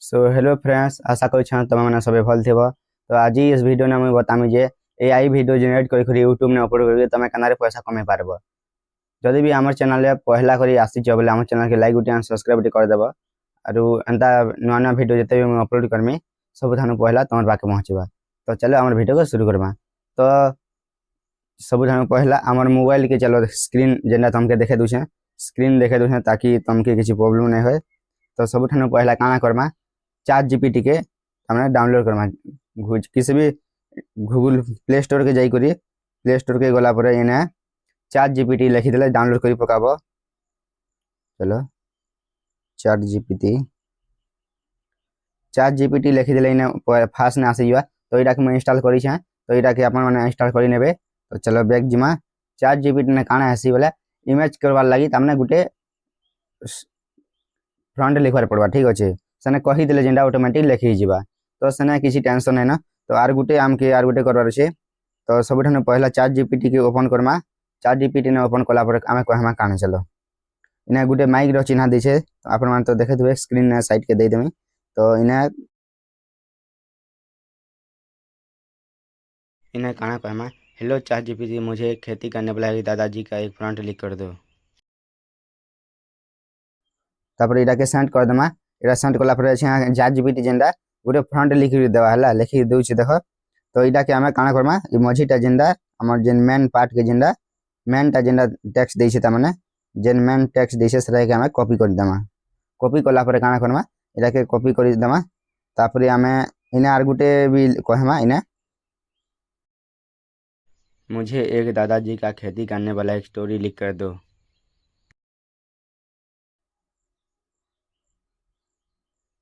So hello friends, आशा कर तुम मैंने सब भल थी। तो आज इस वीडियो ने मुझे बतामी जे एआई वीडियो जेनेरेट कर यूट्यूब में अपलोड कर तुम केनारे पैसा कमे पारब। जदि भी आम चैनल पहला कर आसीच बोले आम चैनल के लाइक गुटे सब्सक्राइब करदेव। और एंता नुआ नुआ वीडियो जिते भी मुझे अपलोड करमी सब थानू पहला तुम पाके पहुँचवा। तो चलो आम वीडियो को शुरू करमा। तो सब पहला आम मोबाइल के चलो स्क्रीन जेना तुमके देखे दूचे स्क्रीन देखे दूचे ताकि तुमके किसी प्रॉब्लम नहीं हो। तो सब पहला काना करमा चैट जीपीटी के हमने डाउनलोड करमा किसी भी गूगल प्ले स्टोर के जाइकरी प्ले स्टोर के गला पर इन्हें चैट जीपीटी लिखिदे डाउनलोड कर पकाब। चलो चैट जीपीटी लिखिदे इन्हें फास्ट ने आसीजा। तो यहाँ मुझे इंस्टॉल करी तो यहाँ आपने इंस्टॉल कर ने। तो चलो बैक जिमा चैट जीपीटी ने काना आसी बोले इमेज करवार लगी तमने गुटे फ्रंट लिखवार पड़वा। ठीक अच्छे सेने कहीदे जेनटा ऑटोमेटिक लिखी जावा। तो सेने किसी टेंशन है ना। तो आर गुटे आमके आर गुटे करवार अच्छे। तो सब पहला चैट जीपीटी के ओपन करमा। चैट जीपीटी ने ओपन कलापर आम कहमा काने चलो इन्हें गुटे माइक चिन्ह दीछे। तो आप तो देखे थे स्क्रीन साइड के देदेमी। तो इन्हें काना कहमा हेलो चैट जीपीटी, मुझे खेती करने वाला दादाजी का एक फ्रंट लिख कर दो। तापर इटा के सेंड कर देमा। इटा सेंड कलापर चैट जीपीटी जेनटा गोटे फ्रंट लिखि देवा है लिखि दूसरी देख। तो यहाँ के आम काना करमा मझीटा जेनटा आम जेन मेन पार्ट के जेनटा मेनटा जेनटा टैक्स देछे तामाने जेन मेन टैक्स देछे सेटा के आम कॉपी कर देमा। कॉपी कलापर काना करमा यहाँ के कॉपी कर देमा। तापर आम इन्हें आर गुटे भी कहमा इन्हें मुझे एक दादाजी का खेती करने वाला एक स्टोरी लिख कर दो।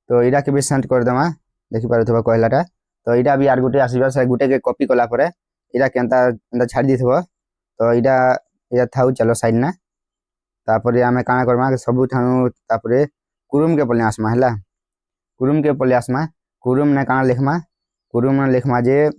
तो यहाँ के भी सेंड कर देमा देखिपार कहलाटा। तो यहाँ भी आर गुटे आसवा से गुटे के कॉपी कलापर यहाँ के एंता छाड़ दी। तो यहाँ था चलो साइड ना। तापर आम काना करमा सब तापर कुरुम के पल्ले आसमा है कुरुम के पल्ले आसमा कुरुम ने काना लिखमा कुरुम ने लिखमा जे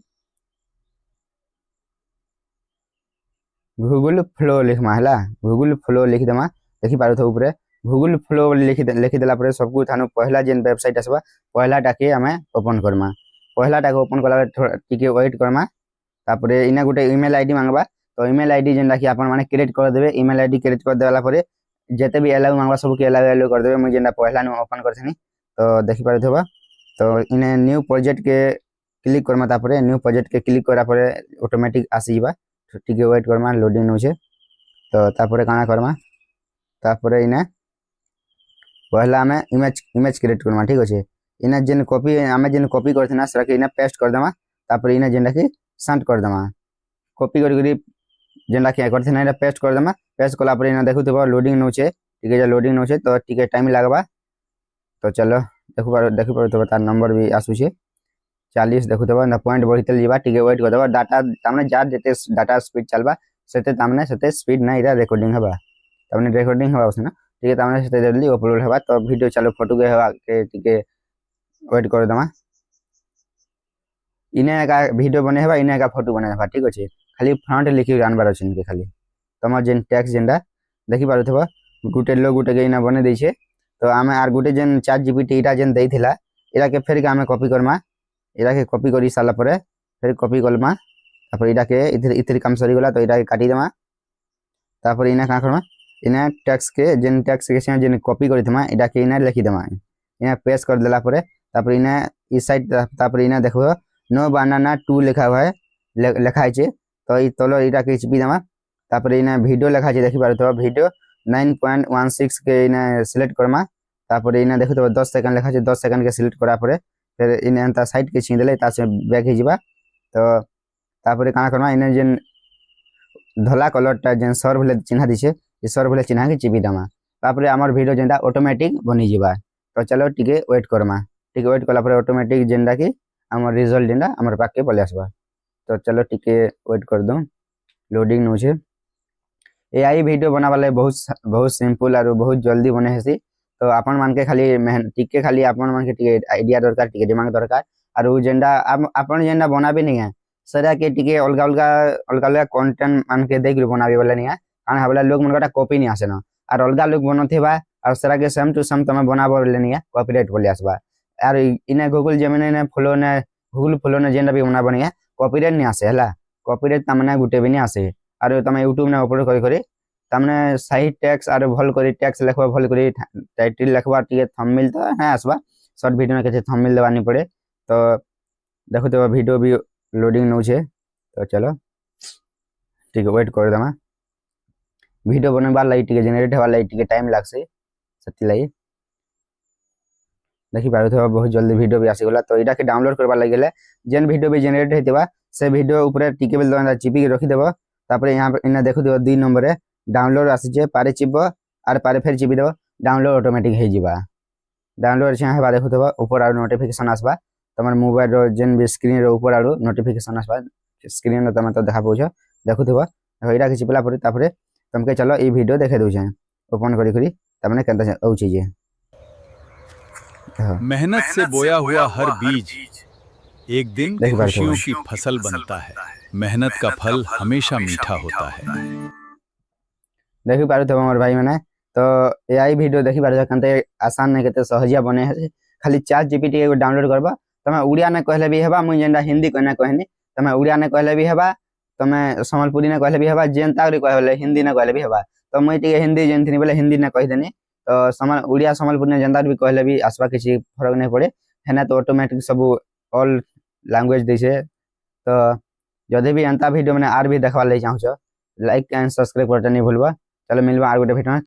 गूगल फ्लो लिखमा है गूगल फ्लो लिख देमा। देखिपार ऊपर गूगल फ्लो लिखिदेला सबको थानू पहला जेन वेबसाइट आसवा पहला टाके आम ओपन करमा। पहला टाके ओपन कला टिके वेट करमा। तापर इना गोटे ईमेल आईडी मांगबा। तो ईमेल आईडी जेनटा कि आपण माने क्रिएट कर देबे। ईमेल आईडी क्रिएट कर देला परे जेते भी अलाउ मांगबा सब के अलाउ कर देबे। मुझे जेनटा पहला न ओपन करथनी तो देखि पारथबा। तो इने न्यू प्रोजेक्ट के क्लिक करमा। तापर न्यू प्रोजेक्ट के क्लिक करा परे ऑटोमेटिक आसीबा। टिके वेट करमा लोडिंग नउछे। तो तापर काना करमा तापर इने पहला आम इमेज क्रिएट करमा। ठीक अच्छे इने जेन कॉपी आम जेन कॉपी करथना सेटा के इने पेस्ट कर देमा। तापर इने जेनटा कि सेंड कर देमा कॉपी करी जेनटा कि करथना पेस्ट कर देमा। पेस्ट कला पर इने देखुथबो लोडिंग नउछे। ठीक है लोडिंग नउछे तो टिके टाइम लागबा। तो चलो देखु पारथबो तार नंबर भी आसुछे 40 देखुथबो ना पॉइंट बढ़ितल जीवा। टिके वेट कर देबा डाटा तामने जा जेते डाटा स्पीड चलबा सेते तामने सेते स्पीड ना इरा रिकॉर्डिंग हबा तामने रिकॉर्डिंग हबा उसना। ठीक है तामने सेते जल्दी अपलोड हबा। तो वीडियो चलो फोटो के हबा के टिके वेट कर देमा। इने का वीडियो बने हबा इने का फोटो बने हबा। ठीक अच्छे खाली फ्रंट लिखि आनबार अछि इनके खाली तुम जेन टैक्स जेनटा देखि पारुथबो गुटे लोग गुटे के इना बने दैछे। तो आम are Gute gen chat GPT इटा जेन देइथिला इरा के फेर के आम कॉपी करमा। इरा के कॉपी करी साला परे फिर कॉपी कलमा। तापर इरा के इथि काम सरी गला। तो इरा के काटी देमा। तापर इना का करमा इना टैक्स के जेन कॉपी करिथमा इरा के इना लिखि देमा। इना पेस्ट कर देला परे तापर इना इस साइड तापर इना देखबो नो बनाना 2 लिखा हुआ है लिखा है। तो ई तलो इटा के चिपी देमा। तापर इना वीडियो लिखा है देखि पारुथबो वीडियो 9.16 के इना सिलेक्ट करमा। तापर इना देखुथबो 10 सेकंड लिखा है 10 सेकंड के सिलेक्ट करा परे फिर इने एंता साइड के छी देले ता से बैक ही जिबा। तो तापर काना करमा इने जेन धला कलरटा जेन सर्व ले चिन्ह दिछे ई सर्व ले चिन्ह के चिपी देमा। तापर हमर वीडियो जेनटा ऑटोमेटिक बनि जिबा। तो चलो टिके वेट करमा। टिके वेट कला परे ऑटोमेटिक जेनटा कि हमर रिजल्ट जेनटा हमर पाके पले आसबा। तो चलो टिके वेट कर दो लोडिंग नउछे। एआई वीडियो बनावाले बहुत सिंपल और बहुत जल्दी बने हेसी। तो आपण मान के खाली टिके खाली आपण मान के टिके आइडिया दरकार टिके दिमाग दरकार। और उ जेनटा आपण जेनटा बनाबे नहीं है सेटा के टिके अलगा अलगा अलगा कंटेंट मान के देख बनाबे वाला नहीं है कारण हबला लोग मनका कॉपी नहीं आसे ना। और अलगा लोग बनथेबा और सेटा के सेम टू सेम तमे बनाबो वाला नहीं है कॉपीराइट बोले आसबा। यार इने गूगल जेमिनी ने फ्लो ने गूगल फ्लो ने जेनटा भी बना बनिया कॉपीराइट नहीं आसे हला कॉपीराइट तमने गुटे भी नहीं आसे आरो तमे यूट्यूब ने अपलोड करी करी तमने सही टैक्स आरो भल करी टैक्स लिखबा भल करी टाइटल लिखबा टिके थंबनेल तो है आसबा शॉर्ट वीडियो में केते थंबनेल देबानी पड़े तो देखो तो वीडियो भी लोडिंग नौ छे तो चलो ठीक है वेट कर दमा वीडियो बनवा लाई टिके जनरेट हवा लाई टिके टाइम लागसे सती लाई देखि पारो तो बहुत जल्दी वीडियो भी आसी गला तो इटा के डाउनलोड करबा लागि गेले जेन वीडियो भी जनरेट हेतिबा से वीडियो ऊपर टिके बेल दंदा चिपी के रखि देबो तापर यहां पर इना देखु देबो 2 नंबर रे डाउनलोड आसी जे पारे चिपबो आर पारे फेर चिपी देबो डाउनलोड ऑटोमेटिक हे जिबा डाउनलोड छे हेबा देखु देबो ऊपर आरो नोटिफिकेशन आसबा तमर मोबाइल रो जेन भी स्क्रीन रो ऊपर आरो नोटिफिकेशन आसबा स्क्रीन रो तम तो देखा पउछ देखु देबो इटा के चिपला परे तापर तमके चलो ई वीडियो देखे दउ छे ओपन करी करी तमने केनता औ चीजे मेहनत से बोया हुआ हर बीज एक दिन देखि पारो खुशियों की फसल बनता है। मेहनत का फल हमेशा मीठा होता है। देखि पारो तो हमर भाई माने तो एआई वीडियो देखि पारो कनते आसान नै केते सहजिया बने है खाली चैट जीपीटी एगो डाउनलोड करबा तमे उड़िया ने कहले भी हेबा मुई जेंडा हिंदी कहना कहनी तमे उड़िया ने कहले भी हेबा तमे संबलपुरी ने कहले भी हेबा जेंता रे कहले हिंदी ने कहले भी हेबा तो मुई टिके हिंदी जेनथिनी बोले हिंदी ने कह देनी तो उड़िया संबलपुरी ने जेंता भी कहले भी आसबा किसी फरक नहीं पड़े हेना तो ऑटोमेटिक सब ऑल लैंग्वेज दै छे तो जदि भी एंता वीडियो मैंने आर भी देखवा ले चाहू लाइक एंड सब्सक्राइब करते नहीं भूलबा चलो मिलबा आर गोटे वीडियो में।